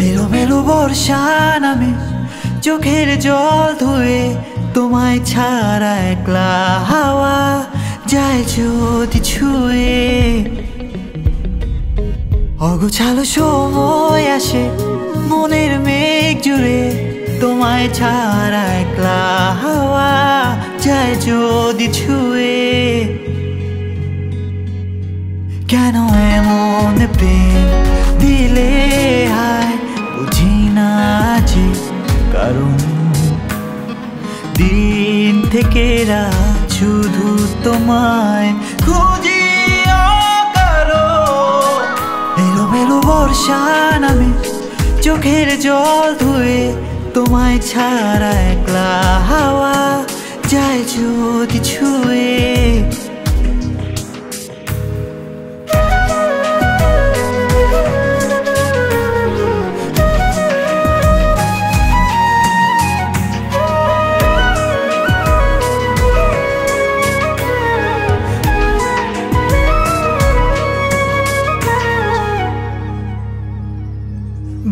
এলোমেলো বর্ষা নামে চোখের জল ধুয়ে তোমায় ছাড়া একলা হাওয়া যায় যদি ছুঁয়ে। অগোছালো সময় আসে মনের মেঘ জুড়ে তোমায় ছাড়া একলা হাওয়া যায় যদি ছুঁয়ে। কেন এমন প্রেম দিলে হায় বুঝি না যে কারণ, দিন থেকে রাত শুধু তোমায় খুঁজি অকারণ। এলোমেলো বর্ষা নামে চোখের জল ধুয়ে তোমায় ছাড়া একলা হাওয়া যায় যদি ছুঁয়ে।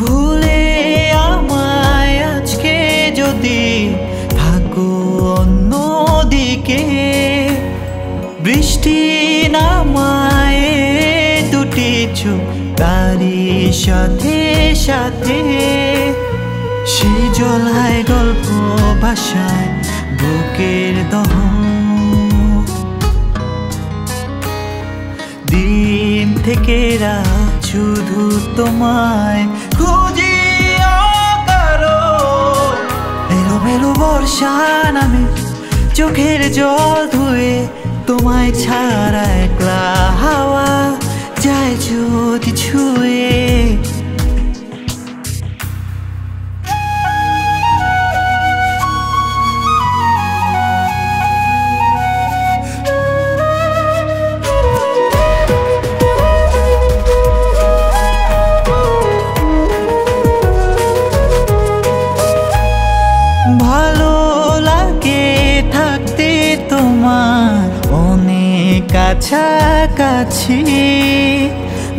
ভুলে আমায় আজকে যদি থাকো অন্যদিকে, বৃষ্টি নামায় দুটি চোখ তারি সাথে সাথে, সেই জলায় গল্প ভাষায় বুকের দহন। দিন থেকে রাত শুধু তোমায় খুঁজি অকারণ। এলোমেলো বর্ষা নামে চোখের জল ধুয়ে তোমায় ছাড়া একলা হাওয়া যায় যদি ছুঁয়ে। ভালো লাগে থাকতে তোমার অনেক কাছাকাছি,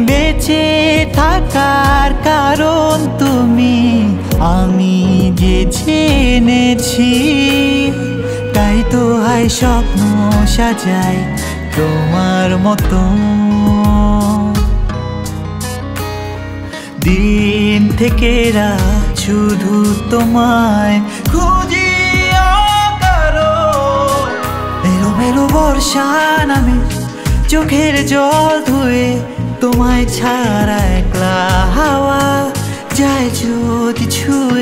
বেঁচে থাকার কারণ তুমি আমি যে জেনেছি। তাই তো হয় স্বপ্ন সাজাই তোমার মতো, দিন থেকে রাত শুধু তোমায় খুঁজি অকারণ। এলোমেলো বর্ষা নামে চোখের জল ধুয়ে তোমায় ছাড়া একলা হাওয়া যায় যদি ছুঁয়ে।